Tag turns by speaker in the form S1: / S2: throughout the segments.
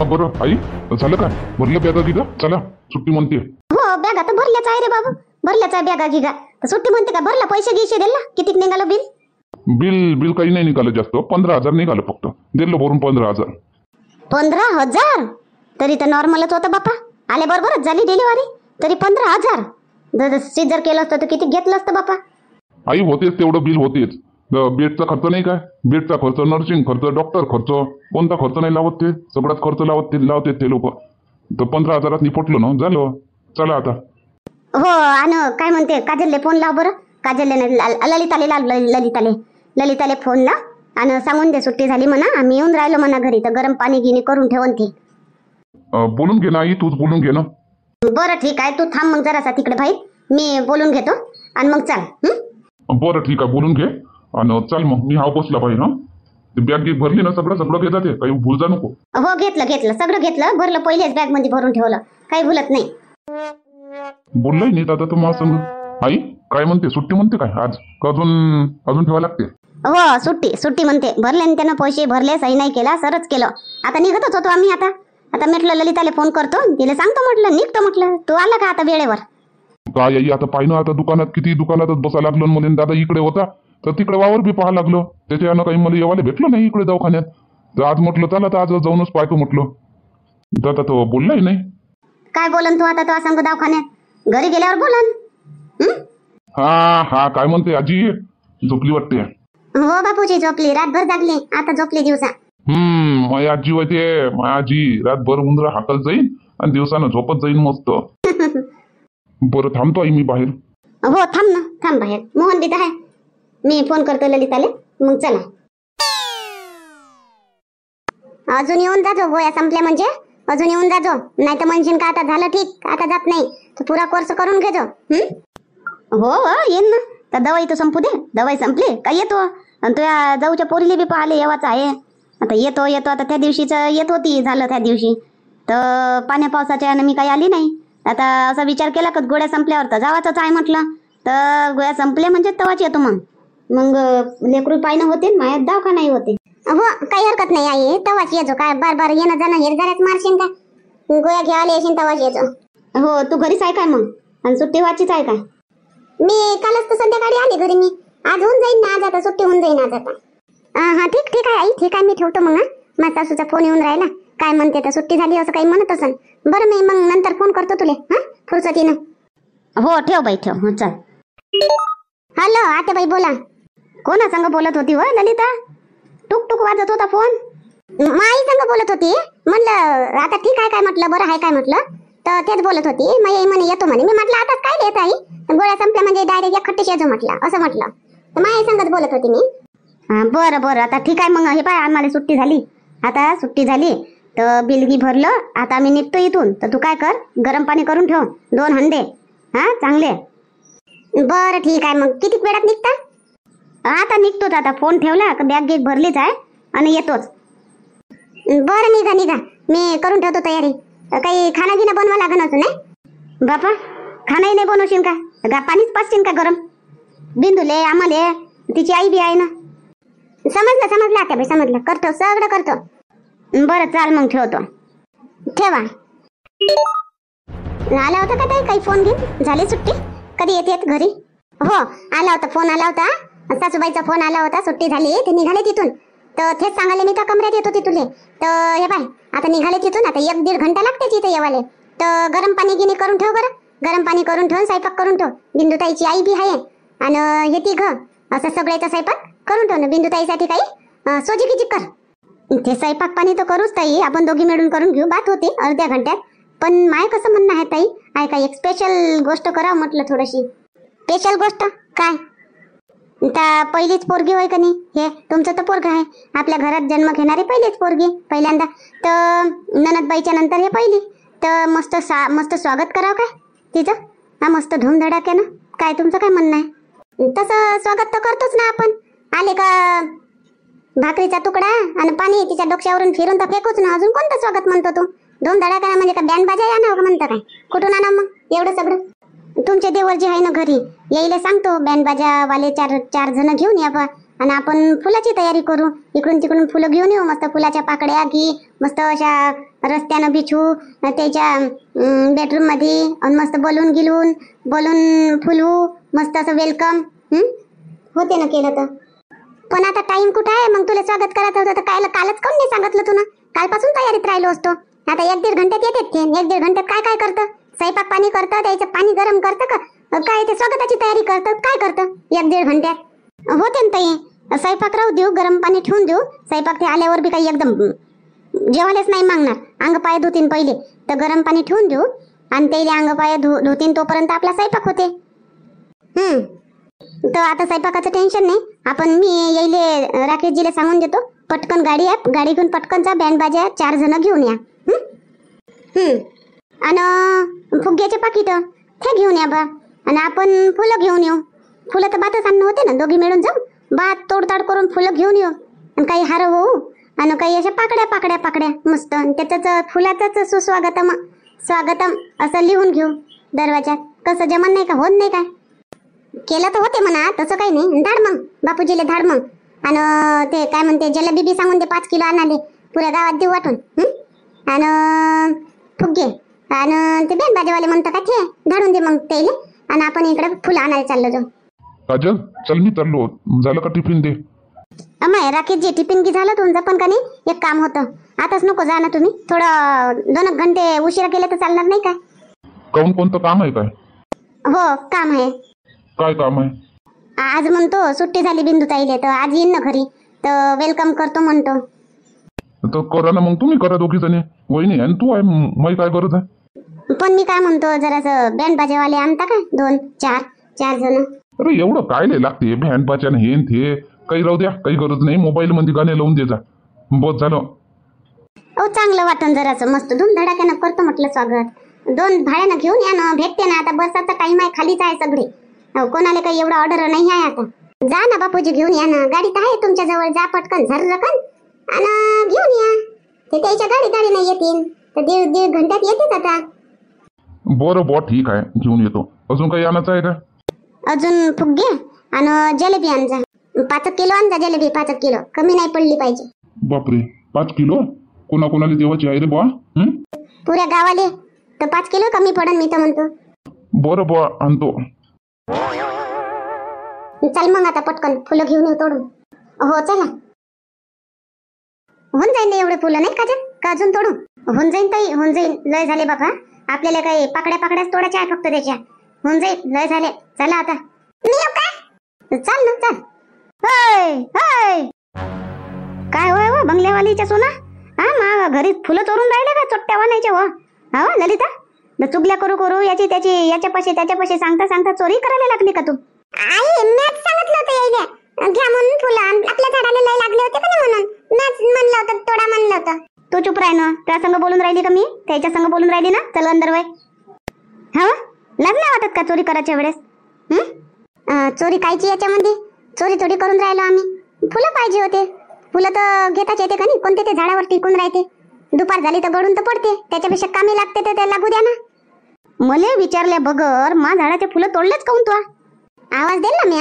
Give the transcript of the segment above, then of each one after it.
S1: बरं आई, झालं काय? भरलं बॅगा गिगा? चला सुट्टी म्हणते.
S2: हो बॅगा तर भरल्याच आहे रे बाबू, भरल्याच आहे बॅगा गिगा. तर सुट्टी म्हणते का? भरला पैसे गिसे दिला? किती निघालं बिल?
S1: बिल काही नाही निघालं जास्त, 15,000 निघालं फक्त. दिलं भरून 15,000.
S2: 15,000? तरी तर नॉर्मलच होतं बापा. आले बरोबरच झाली डिलिव्हरी, तरी 15,000. जर सीजर केलं असतं तर किती घेतलं असतं बापा?
S1: आई होतेच तेवढं बिल होतेच. बेडचा खर्च नाही काय? बेडचा खर्च, नर्सिंग खर्च, डॉक्टर खर्च, कोणता खर्च नाही लावत ते? सगळाच खर्च लावते ते लोक. तर 15,000 निपटलं ना, झालं. चला आता.
S2: हो आणि काय म्हणते, काजलले फोन लाव बरं. काजलले ललिताले फोन लाव आणि सांगून दे सुट्टी झाली म्हणा, आम्ही येऊन राहिलो म्हणा घरी, तर गरम पाणी गिनी करून ठेवून ते.
S1: बोलून घे ना आई, तूच बोलून घे ना.
S2: बरं ठीक आहे, तू थांब मग जरासा तिकडे भाई, मी बोलून घेतो आणि मग चाल.
S1: बरं ठीक आहे, बोलून घे आणि चल मग. मी हाव बसला पाहिजे ना. बॅग गी भरली ना? सगळं घेतात ते, काही भूल जा नको.
S2: हो घेतलं सगळं घेतलं, भरलं, पहिलेच बॅग मध्ये भरून ठेवलं, काही भुलत नाही.
S1: बोललोय नाही दादा तुम्हाला संग. आई काय म्हणते? सुट्टी म्हणते काय आज? का अजून ठेवा लागते?
S2: हो सुट्टी म्हणते. भरले ना त्यानं पैसे, भरले, सही नाही केला, सरच केलं. आता निघतच होतो आम्ही. आता म्हटलं ललिताला फोन करतो, तिला सांगतो म्हटलं, निघतो म्हटलं. तू आला का आता वेळेवर?
S1: काय आई आता पाहिलं, आता दुकानातच बसा लागलो. मध्ये दादा इकडे होता तर तिकडे वावर बी पाहा लागलो. त्याच्यानं काही मला येवायला भेटलं नाही इकडे दवाखान्यात. तर आज म्हटलं चला, तर आज जाऊनच पाहतो म्हटलं. दादा तो बोललाही नाही.
S2: काय बोलन तू आता? तो सांग दवाखान्यात, घरी गेल्यावर बोलन.
S1: हा काय म्हणते? आजी झोपली वाटते.
S2: हो बापूजी झोपली, रातभर जागली, आता झोपली दिवसा.
S1: माझी आजी होते. माझी आजी रातभर उंदरा हाकल जाईन आणि दिवसानं झोपत जाईन मस्त. बरं थांबतो आई मी बाहेर.
S2: हो थांब बाहेर. मोहन बी तर आहे, मी फोन करतो ललिताले, मग चला. अजून येऊन जाजो, गोळ्या संपल्या म्हणजे अजून येऊन जाजो, नाही तर म्हणशील का आता झालं ठीक, आता जात नाही, तर पुरा कोर्स करून घेजो. हो येईन ना. तर दवाई तर संपू दे, दवाई संपली का येतो. आणि तुझ्या जाऊच्या पोरीले बी पाहिले येवाच आहे. आता येतो आता त्या दिवशीच येत होती, झालं त्या दिवशी. तर पाण्या पावसाच्या यानं मी काही आली नाही. आता असा विचार केला का गोळ्या संपल्यावर तर जावाच आहे म्हटलं. तर गोळ्या संपल्या म्हणजे तवाच येतो. मग लेकरू पायनं होते, मायात दवाखानाही होते. हो काही हरकत नाही आई, तवाच येतो. काय बार येणं जाणं हेरझाऱ्याच मारशील का? गोळ्या घ्यायला येशील तवाच येतो. हो तू घरीच आहे काय मग? आणि सुट्टी व्हायचीच आहे काय? मी कालच तर संध्याकाळी आले घरी. मी आज होऊन जाईन ना, आज आता सुट्टी होऊन जाईन आज आता. हा ठीक आहे आई, ठीक आहे, मी ठेवतो मग. माझ्या सासूचा फोन येऊन राहिला, काय म्हणते तर सुट्टी झाली असं काही म्हणत असेल. बरं मी मग नंतर फोन करतो तुले, फुरसतीनं. हो ठेव बाई ठेव. हो चल. हॅलो आतेबाई बोला. कोणा संग बोलत होती व ललिता? टुक वाजत होता फोन. माई संग बोलत होती. म्हणलं आता ठीक आहे काय म्हटलं, बरं आहे काय म्हटलं, तर तेच बोलत होती. माई म्हणे येतो म्हणे. मी म्हटलं आता काय येत आई, गोळ्या संपल्या म्हणजे डायरेक्ट एक खट्टी शेजो म्हटलं, असं म्हटलं. तर माई संगच बोलत होती मी. बरं आता ठीक आहे मग. हे पाय आम्हाला सुट्टी झाली, आता सुट्टी झाली तर बिलगी भरलं, आता आम्ही निघतो इथून. तर तू काय कर, गरम पाणी करून ठेव 2 हंडे चांगले. बरं ठीक आहे. मग किती वेळात निघता? आता निघतोच, आता फोन ठेवला का बॅग गेग भरलीच आहे आणि येतोच. बरं निघा, मी करून ठेवतो तयारी. काही खाना गिना बनवा लागणार नाही बापा? खानाही नाही बनवशील का? पाणीच पाचशील का गरम? बिंदूले आम्हाला, तिची आई बी आहे ना. समजलं आता बाई, समजलं, करतो सगळं करतो. बरं चाल मग ठेवतो. ठेवा. आला होता का ताई काही फोन घेऊन? झाली सुट्टी? कधी येते घरी? हो आला होता, फोन आला होता, सासूबाईचा फोन आला होता. सुट्टी झाली ते निघाले तिथून. तर तेच सांगाले मी, त्या कमऱ्यात येत होती तुले. तर हे बाय आता निघाले तिथून, आता 1-1.5 घंटा लागते तिथे येवाले. तर गरम पाणी गिनी करून ठेव बरं. गरम पाणी करून ठेव, स्वयंपाक करून ठेव. बिंदुताईची आई बी आहे आणि हे तिघ असं सगळ्याचा स्वयंपाक करून ठेव ना. बिंदुताईसाठी काही सोजी किची कर. ते स्वयंपाक पाणी तर करूच ताई, आपण दोघी मिळून करून घेऊ, बात होते अर्ध्या घंट्यात. पण माय कसं म्हणणं आहे ताई, आहे का एक स्पेशल गोष्ट करावं म्हटलं थोडीशी. स्पेशल गोष्ट काय? त्या पहिलीच पोरगी होय का नाही, हे तुमचं तर पोरग आहे. आपल्या घरात जन्म घेणारी पहिलीच पोरगी, पहिल्यांदा. तर ननदबाईच्या नंतर हे पहिली. तर मस्त स्वागत करावं काय तिचं, मस्त धूमधडाक्यानं. काय तुमचं काय म्हणणं आहे? तसं स्वागत तर करतोच ना आपण. आले का भाकरीचा तुकडा आणि पाणी तिच्या डोक्यावरून फिरून तर फेकूच ना. अजून कोणतं स्वागत म्हणतो तू? धूमधडाक्यानं म्हणजे का बँड बाजा आणावं म्हणतं काय? कुठून आणा मग एवढं सगळं? तुमचे देवर जे आहे ना घरी, यायला सांगतो बँड बाजा वाले 4 जण घेऊन या बा. आणि आपण फुलाची तयारी करू. इकडून तिकडून फुलं घेऊन येऊ. मस्त फुलाच्या पाकड्या घे, मस्त अशा रस्त्यानं बिछू त्याच्या बेडरूम मध्ये, आणि मस्त बलून गिलून बलून फुलवू. मस्त असं वेलकम होते ना केलं तर. पण आता टाइम कुठं आहे? मग तुला स्वागत करायचं होतं तर कालच काऊन नाही सांगितलं तुला? कालपासून तयारीत राहिलो असतो. आता 1-1.5 घंट्यात येते ते. 1-1.5 घंट्यात काय काय करतं? स्वयंपाक पाणी करतं, त्याचं पाणी गरम करतं का काय? ते स्वागताची तयारी करतं काय करतं 1-1.5 घंट्यात? होते ना ताई. स्वयंपाक राहू देऊ, गरम पाणी ठेवून देऊ. स्वयंपाक ते आल्यावर बी काही एकदम जेवायलाच नाही मागणार. अंग पाय धुतीन पहिले तर गरम पाणी ठेवून देऊ, आणि त्याला अंग पाय धुतीन तोपर्यंत आपला स्वयंपाक होते. तर आता स्वयंपाकाचं टेन्शन नाही. आपण मी येईले राकेशजीला सांगून देतो, पटकन गाडी आहे, गाडी घेऊन पटकन जा. बँड बाजा 4 जण घेऊन या. आणि फुग्याचे पाकिट ते घेऊन या बा. आणि आपण फुलं घेऊन येऊ. फुलं तर बातच आणणं होते ना, दोघी मिळून जाऊ. बात तोडताड करून फुलं घेऊन येऊ. आणि काही हार होऊ, आणि काही अशा पाकड्या मस्त. त्याच फुलाचंच सुस्वागतम स्वागतम असं लिहून घेऊ दरवाजात. कसं जमन नाही का? होत नाही काय? केलं तर होते म्हणा, तसं काही नाही. धाड मग बापूजीले, धाड मग. आणि ते काय म्हणते, जलेबी बी सांगून दे 5 किलो आणाले, पुऱ्या गावात देऊ वाटून. आणि फुगे आणि ते बँड बाजेवाले म्हणतं का ते धाडून दे मग त्याला. आणि आपण इकडे फुलं आणायला चाललो जाऊ.
S1: काजल चल, मी चाललो. झालं का टिफिन दे?
S2: अमाय राकेशजी, टिफिन की झालं तुमचं? पण का नाही, एक काम होतं. आताच नको जा ना तुम्ही. थोडं 2 घंटे उशिरा केलं तर चालणार नाही काय?
S1: काऊन, कोणतं काम आहे काय?
S2: हो काम आहे.
S1: काय काम आहे?
S2: आज म्हणतो सुट्टी झाली बिंदुताईले, तर आज येईन ना घरी, तर वेलकम करतो म्हणतो.
S1: तर करा ना मग, तुम्ही करा दोघी जणी. वहिनी आणि तू आहे, मला काय गरज आहे?
S2: पण मी काय म्हणतो, जरासं बँड बाजेवाले आणता का 2-4 जण?
S1: अरे एवढं काय लय लागते बँड बाजा हे न ते? काही राहू द्या, काही गरज नाही. मोबाईल मध्ये गाणे लावून दे जा, बस झालं.
S2: चांगलं वाटन जरासं, मस्त धूमधडाक्यानं करतो म्हटलं स्वागत. 2 भाड्यानं घेऊन या ना, भेटते ना. आता बसाचा टाइम आहे, खालीच आहे सगळे. कोणाला काही एवढा ऑर्डर नाही आहे आता. जा ना बापूजी, घेऊन या ना. गाडी तर आहे तुमच्या जवळ, जा पटकन झर्रकन आणि घेऊन या. ते त्याच्या गाडी नाही येतील तर 1.5 घंट्यात येतेच आता.
S1: बरं बॉ, ठीक आहे, घेऊन येतो. अजून काही आणायचं आहे का?
S2: अजून फुगे आणि जलेबी आणजा. 5 किलो आणजा जलेबी, 5 किलो. कमी नाही पडली पाहिजे.
S1: बापरे, 5 किलो? कोणाकोणाला देवाची आहे रे बॉ?
S2: पुऱ्या गावाले तर 5 किलो कमी पडन मी तर म्हणतो.
S1: बरं बॉ, आणतो.
S2: चल मग आता पटकन फुलं घेऊन येऊ तोडून. हो चला. होऊन जाईन एवढे फुलं नाही का अजून तोडू? होऊन जाईन ताई, होऊन जाईन. लय झाले बाबा, आपल्याला काही पाकड्याच तोडायच्या आहे फक्त त्याच्या. होऊन जाईल, लय झाले. चला आता. मी येऊ का? चाल ना, चाल. काय होय हो बंगल्यावालीच्या सोना? मा घरी फुलं चोरून राहिले का चोट्ट्या वानायच्या? हो ललिता, चुगल्या करू याची त्याची, याच्यापाशी त्याच्यापाशी सांगता चोरी करायला लागली का तू? आई, मॅच सांगितलं होतं यायला घ्या म्हणून फुलं. आपल्या झाडाला लय लागले होते का म्हणून मॅच म्हणलं होतं, तोडा म्हणलं होतं. तू चुप राह ना. त्या संग बोलून राहिली का मी? त्याच्या संग बोलून राहिली ना. चल अंदर वय. लाज नाही वाटत का चोरी करायच्या वेळेस? चोरी कायची याच्यामध्ये? चोरी थोडी करून राहिलो आम्ही. फुलं पाहिजे होते. फुलं तर घेताच येते का नाही? कोणते ते झाडावर टिकून राहते. दुपार झाली तर गळून तर पडते. त्याच्यापेक्षा कामी लागते तर त्याला लागू द्या ना. मले विचारल्या बगर मा झाडाचे फुलं तोडलेच काऊन तू? आवाज दिला मी,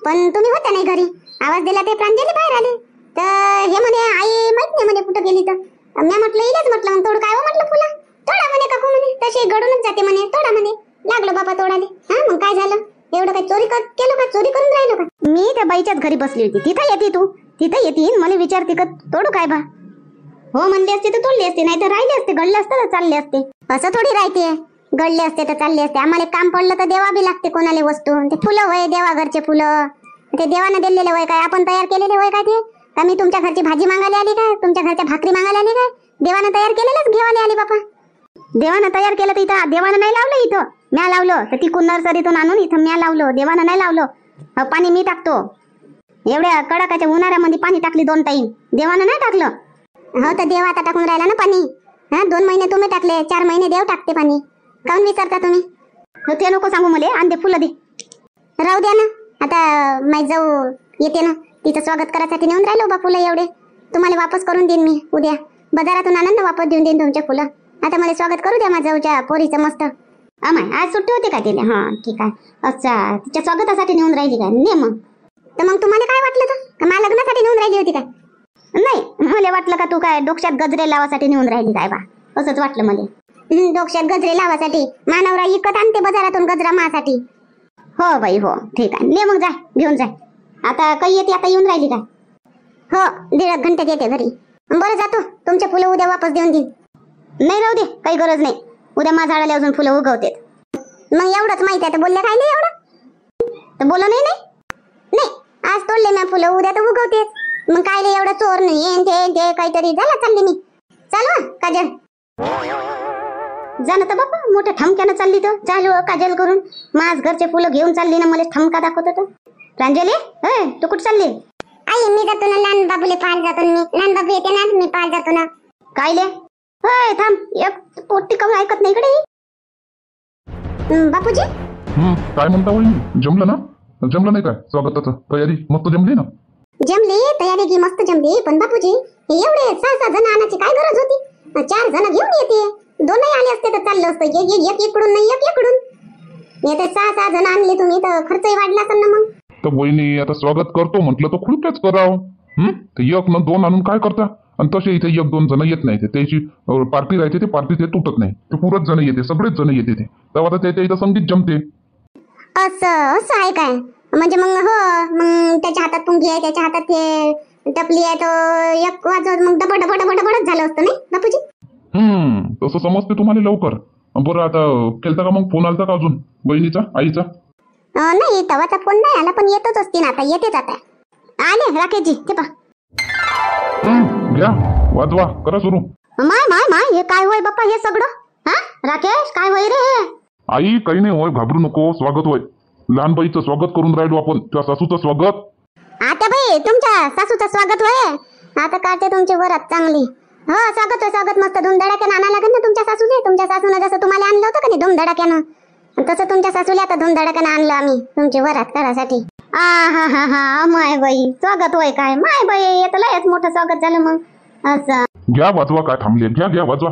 S2: पण तुम्ही होत्या नाही घरी. आवाज दिला ते प्रांजली बाहेर आले. तर हे म्हणे आई माहित नाही म्हणे कुठं गेली. तर मी म्हटलं इलाच म्हटलं मग तोड काय हो म्हटलं फुलं. तोडा म्हणे काकू म्हणे, तशी गळूनच जाते म्हणे, तोडा म्हणे. लागलो बाबा तोडाले. मग काय झालं? एवढं काय चोरी केलं का? चोरी करून राहिलो का? मी त्या बाईच्याच घरी बसली होती. तिथं येते तू, तिथं येते मला विचारते का तोडू काय बा? हो म्हणली असते तर तोडली असते, नाही तर राहिले असते. गळले असते तर चालले असते. असं थोडी राहते. गळले असते तर चालले असते. आम्हाला काम पडलं तर देवा बी लागते कोणाला वस्तू. ते फुलं होय देवा घरचे फुलं, ते देवानं दिलेले होय काय? आपण तयार केलेले होय काय? ते का मी तुमच्या घरची भाजी मागायला आली काय? तुमच्या घरच्या भाकरी मागायला आली काय? देवानं तयार केलेलंच घेवायला आली बापा. देवानं तयार केलं तर इथं देवानं नाही लावलं. इथं म्या लावलं. तर तिकून नर्सरीतून आणून इथं म्या लावलं. देवानं नाही लावलं. पाणी मी टाकतो. एवढ्या कडाकाच्या उन्हाळ्यामध्ये पाणी टाकली 2 टाइम. देवानं नाही टाकलं. हो तर देव आता टाकून राहिला ना पाणी. 2 महिने तुम्ही टाकले, 4 महिने देव टाकते पाणी. काऊन विचारता तुम्ही? हो ते नको सांगू मला. आण दे फुलं दे. राहू द्या ना. आता माई जाऊ येते ना, तिचं स्वागत करायसाठी नेऊन राहिलो बा फुलं एवढे. तुम्हाला वापस करून देईन मी उद्या. बाजारातून आणून वापस देऊन देईन तुमचे फुलं. आता मला स्वागत करू द्या माझ्या जाऊच्या पोरीचं मस्त. अमाय आज सुट्टी होती का तिला? ठीक आहे. अच्छा, तिच्या स्वागतासाठी नेऊन राहिली काय? ने मग. तर मग तुम्हाला काय वाटलं तर का मला लग्नासाठी नेऊन राहिली होती काय? नाही, मला वाटलं का तू काय डोक्यात गजरे लावासाठी नेऊन राहिली काय बा, असंच वाटलं मला. डोक्यात गजरे लावासाठी मानवरा इकत आणते बाजारातून गजरा मासाठी. हो बाई हो, ठीक आहे, ने मग जा, घेऊन जा. आता काही येते, आता येऊन राहिली काय? हो, 1.5 घंट्यात येते घरी. बरं जातो, तुमचे फुलं उद्या वापस देऊन देईन. नाही राहू दे, काही गरज नाही, उद्या माझ्या झाडाला अजून फुलं उगवते. मग एवढंच माहिती आहे तर बोलले काय नाही एवढं तर बोला. नाही नाही नाही, आज तोडले ना फुलं, उद्या तर उगवते. मग काय रे एवढं चोर नाही ते काहीतरी झालं. चालली मी, चालू काजल. जाणं तर बाबा मोठ्या ठमक्यानं चालली तर चालू काजल करून. माझ घरचे फुलं घेऊन चालली ना, मला ठमका दाखवत होतं. प्रांजली, तू कुठं चालली? आई मी जातो ना, लहान बाबूले पाहायला जातो मी. लहान बाबू येते ना, मी पाहायला जातो ना. कायले? थांब, एक पोट्टी काऊन ऐकत नाही इकडे. बापूजी
S1: काय म्हणता वहिनी, जमलं ना? जमलं नाही काय स्वागताचं तयारी? मस्त जमली ना?
S2: जमली तयारी की मस्त जमली. पण बापूजी एवढे 6 जण आणायची काय गरज होती? 4 जण घेऊन येते, 2 आले असते तर चाललं असतं. एक इकडून नाही एक इकडून येते. 6 जण आणले तुम्ही तर खर्चही वाढला असेल ना. मग
S1: तर वहिनी आता स्वागत करतो म्हटलं तर खुलतेच करावं. एक न 2 आणून काय करता? आणि तसे इथे 1-2 जण येत नाही. त्याची पार्टी राहते, ते पार्टी ते तुटत नाही. ते पुरच जण येते, सगळेच जण येते ते. तेव्हा त्याच्या इथं संगीत जमते.
S2: असं आहे काय? म्हणजे मग हो, मग त्याच्या हातात पुंगी आहे, त्याच्या हातात ते टपली आहे, तो एक वाजवत मग डबडच झालं असतं नाही बापूजी?
S1: तसं समजते तुम्हाला लवकर. बरं आता केलता का मग? फोन आलता का अजून बहिणीचा, आईचा?
S2: नाही, तवाचा फोन नाही आला, पण येतच असतील आता. येतेच आता. आले राकेशजी, ते पा.
S1: घ्या, वाजवा, करा सुरू.
S2: माय हे काय होय बाप्पा हे सगळं? राकेश काय होय रे?
S1: आई काही नाही होय, घाबरू नको. स्वागत होय, लहान बाईचं स्वागत करून राहिलो आपण. तुझ्या सासूचं स्वागत.
S2: आता बाई तुमच्या सासूचं स्वागत होय. आता काढते तुमची वरात चांगली. हो, स्वागत मस्त धूमधडाक्यानं आणा लागेल ना तुमच्या सासूले. तुमच्या सासूनं जसं तुम्हाला आणलं होतं का नाही धूमधडाक्यानं, तसं तुमच्या सासूला आता धूमधडाक्यानं आणलं आम्ही तुमची वरात करायसाठी. हा माय बाई स्वागत होय काय? माय बाई येतं लयच मोठं स्वागत झालं मग. असं
S1: घ्या, वाजवा, काय थांबले? घ्या वाजवा.